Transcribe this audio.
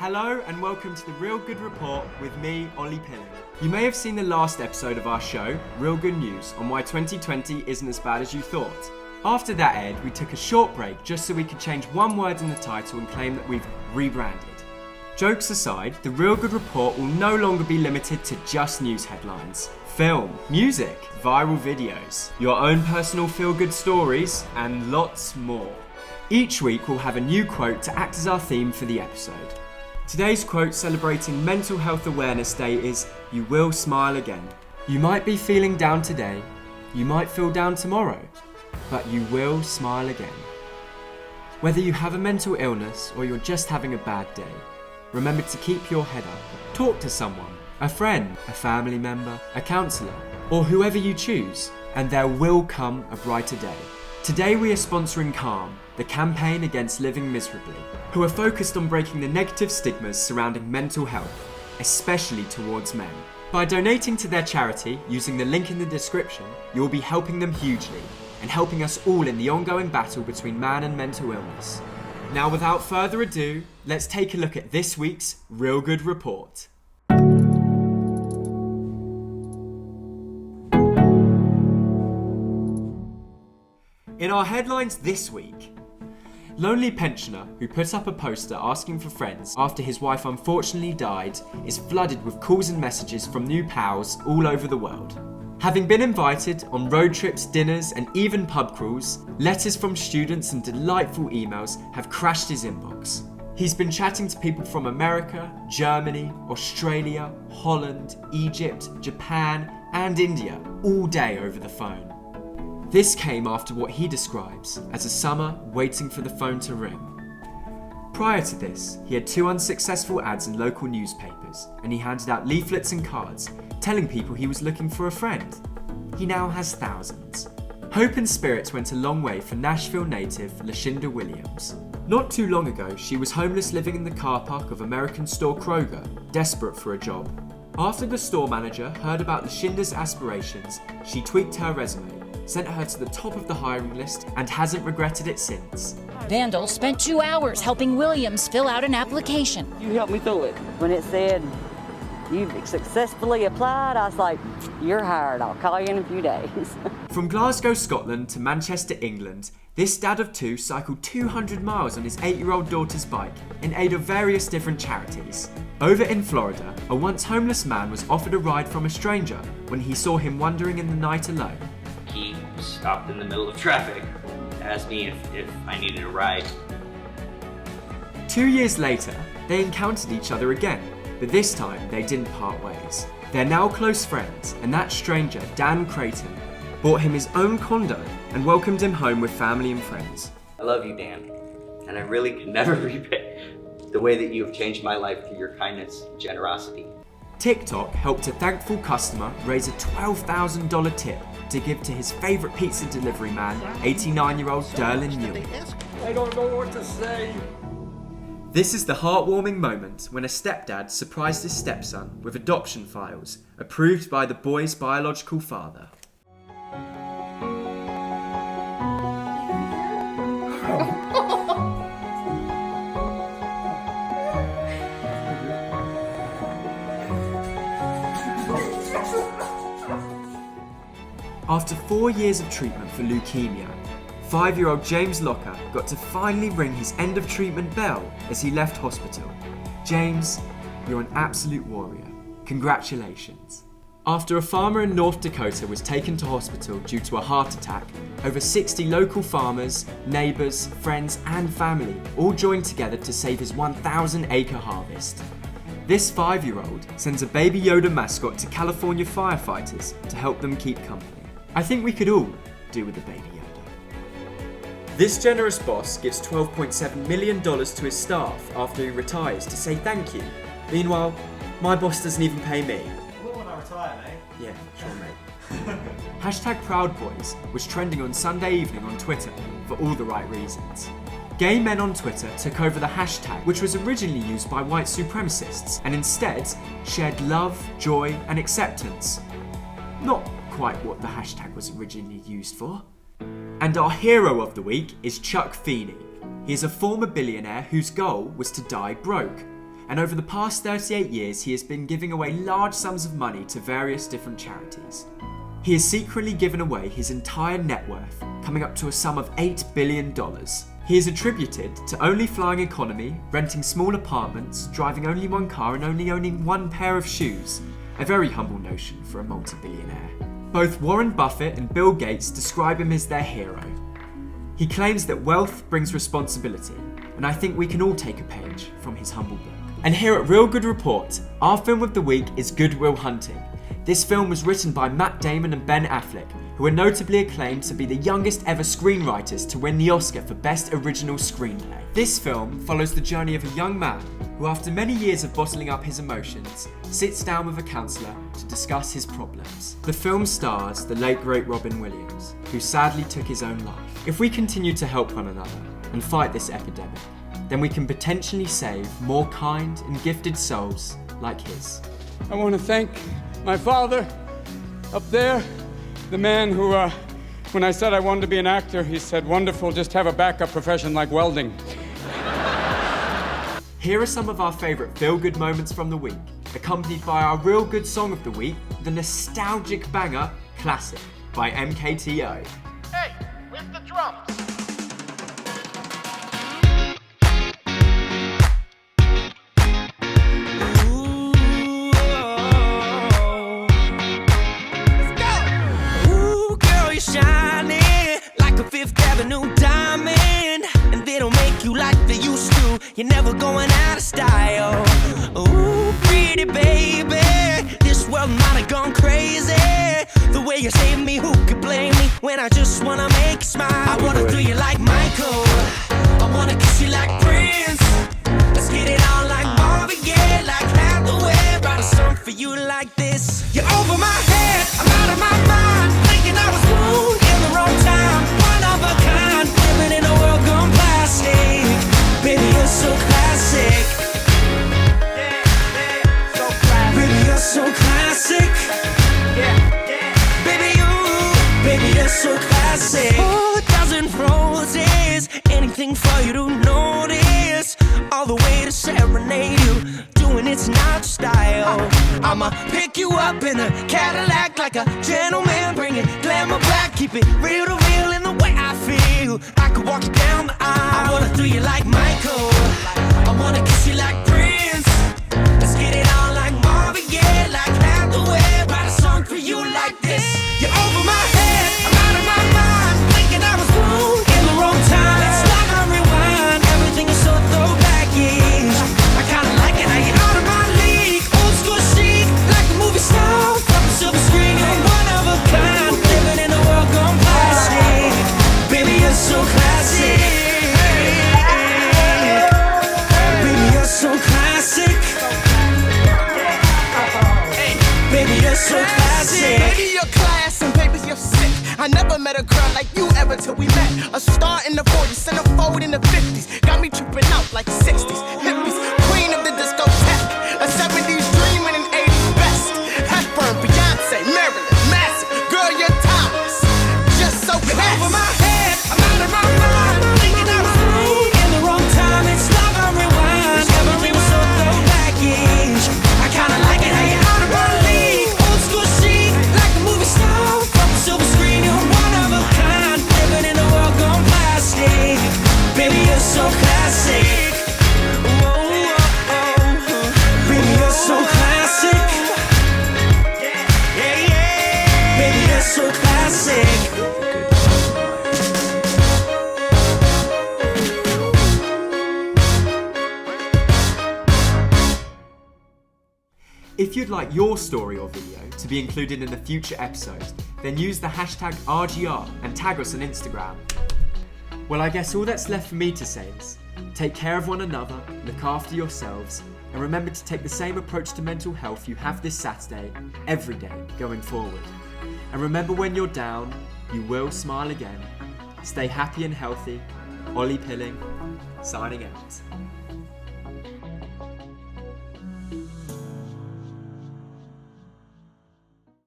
Hello and welcome to the Real Good Report with me, Ollie. You may have seen the last episode of our show, Real Good News, on why 2020 isn't as bad as you thought. After that aired, we took a short break just so we could change one word in the title and claim that we've rebranded. Jokes aside, the Real Good Report will no longer be limited to just news headlines. Film, music, viral videos, your own personal feel-good stories, and lots more. Each week we'll have a new quote to act as our theme for the episode. Today's quote celebrating Mental Health Awareness Day is, "You will smile again." You might be feeling down today, you might feel down tomorrow, but you will smile again. Whether you have a mental illness or you're just having a bad day, remember to keep your head up. Talk to someone, a friend, a family member, a counsellor, or whoever you choose, and there will come a brighter day. Today we are sponsoring Calm, the campaign Against Living Miserably, who are focused on breaking the negative stigmas surrounding mental health, especially towards men. By donating to their charity using the link in the description, you will be helping them hugely and helping us all in the ongoing battle between man and mental illness. Now without further ado, let's take a look at this week's Real Good Report. In our headlines this week, lonely pensioner who put up a poster asking for friends after his wife unfortunately died is flooded with calls and messages from new pals all over the world. Having been invited on road trips, dinners and even pub crawls, letters from students and delightful emails have crashed his inbox. He's been chatting to people from America, Germany, Australia, Holland, Egypt, Japan and India all day over the phone. This came after what he describes as a summer waiting for the phone to ring. Prior to this, he had 2 unsuccessful ads in local newspapers, and he handed out leaflets and cards telling people he was looking for a friend. He now has thousands. Hope and spirits went a long way for Nashville native Lashinda Williams. Not too long ago, she was homeless living in the car park of American store Kroger, desperate for a job. After the store manager heard about Lashinda's aspirations, she tweaked her resume, sent her to the top of the hiring list, and hasn't regretted it since. Vandal spent 2 hours helping Williams fill out an application. You helped me through it. When it said, "You've successfully applied," I was like, "You're hired. I'll call you in a few days." From Glasgow, Scotland to Manchester, England, this dad of 2 cycled 200 miles on his 8-year-old daughter's bike in aid of various different charities. Over in Florida, a once homeless man was offered a ride from a stranger when he saw him wandering in the night alone. He stopped in the middle of traffic, asked me if I needed a ride. 2 years later, they encountered each other again, but this time they didn't part ways. They're now close friends, and that stranger, Dan Creighton, bought him his own condo and welcomed him home with family and friends. I love you, Dan, and I really can never repay the way that you have changed my life through your kindness and generosity. TikTok helped a thankful customer raise a $12,000 tip to give to his favourite pizza delivery man, 89-year-old Derlin Newell. I don't know what to say. This is the heartwarming moment when a stepdad surprised his stepson with adoption files approved by the boy's biological father. After 4 years of treatment for leukemia, 5-year-old James Locker got to finally ring his end of treatment bell as he left hospital. James, you're an absolute warrior. Congratulations. After a farmer in North Dakota was taken to hospital due to a heart attack, over 60 local farmers, neighbours, friends and family all joined together to save his 1,000-acre harvest. This 5-year-old sends a Baby Yoda mascot to California firefighters to help them keep company. I think we could all do with a Baby Yoda. This generous boss gives $12.7 million to his staff after he retires to say thank you. Meanwhile, my boss doesn't even pay me. Well, when I retire, mate. Yeah, sure mate. Hashtag Proud Boys was trending on Sunday evening on Twitter for all the right reasons. Gay men on Twitter took over the hashtag, which was originally used by white supremacists, and instead shared love, joy and acceptance. Not quite what the hashtag was originally used for. And our hero of the week is Chuck Feeny. He is a former billionaire whose goal was to die broke. and over the past 38 years he has been giving away large sums of money to various different charities. He has secretly given away his entire net worth, coming up to a sum of $8 billion. He is attributed to only flying economy, renting small apartments, driving only one car and only owning one pair of shoes. A very humble notion for a multi-billionaire. Both Warren Buffett and Bill Gates describe him as their hero. He claims that wealth brings responsibility, and I think we can all take a page from his humble book. And here at Real Good Report, our film of the week is Good Will Hunting. This film was written by Matt Damon and Ben Affleck, who are notably acclaimed to be the youngest ever screenwriters to win the Oscar for Best Original Screenplay. This film follows the journey of a young man who, after many years of bottling up his emotions, sits down with a counsellor to discuss his problems. The film stars the late great Robin Williams, who sadly took his own life. If we continue to help one another and fight this epidemic, then we can potentially save more kind and gifted souls like his. I want to thank my father up there, the man who, when I said I wanted to be an actor, he said, "Wonderful, just have a backup profession like welding." Here are some of our favourite feel-good moments from the week, accompanied by our real good song of the week, the nostalgic banger Classic by MKTO. Hey, where's the drums? Fifth Avenue diamond, and they don't make you like they used to. You're never going out of style. Ooh, pretty baby, this world might have gone crazy. The way you save me, who could blame me when I just wanna make you smile? I wanna do you like Michael, I wanna kiss you like Prince. Let's get it on like Marvin Gaye, like Hathaway. Write a song for you like this. You're over my head, I'm out of my mind, thinking I was born in the wrong time. Of a kind, living in a world gone plastic. Baby, you're so classic. So classic. Baby, you're so classic. Baby, you're so classic. Oh, a dozen roses, anything for you to notice. All the way to serenade you, doing it's not your style. I'ma pick you up in a Cadillac like a gentleman, bring it glamour back, keep it real to real in the way I feel. I could walk you down the aisle. I wanna do you like Michael, I wanna kiss you like Prince. Let's get it on like Marvin Gaye, like Hathaway. Write a song for you like this. You're over my head, I'm out of my mind, thinking I was born in the wrong time. Let's like I rewind, everything is so throwback-ish. I kinda like it how you're out of my league, old school chic, like the movie stars from the silver screen. You're one of a kind, living in a world gone plastic. Baby, you're so classic. Baby, you're so classic. Baby, you're so classic. Baby, you're class and baby, you're sick. I never met a girl like you ever till we met. A star in the 40s, centerfold in the 50s. Got me tripping out like 60s. Hippies, queen of the discotheque. A 70s dream and an 80s best. Hepburn, Beyonce, Marilyn, Massive. Girl, you're timeless. Just so classy. Over my head, I'm out of my mind, thinking I was born in the wrong time. It's like I rewind, everything was so throwback-ish. I kinda like it how you're out of my league, old school chic, like the movie star from the silver screen. You're one of a kind, living in a world gone plastic. Baby, you're so classic. Baby, you're so classic. Baby, you're so classic. If you'd like your story or video to be included in a future episode, then use the hashtag RGR and tag us on Instagram. Well, I guess all that's left for me to say is, take care of one another, look after yourselves, and remember to take the same approach to mental health you have this Saturday, every day, going forward. And remember, when you're down, you will smile again. Stay happy and healthy. Ollie Pilling, signing out.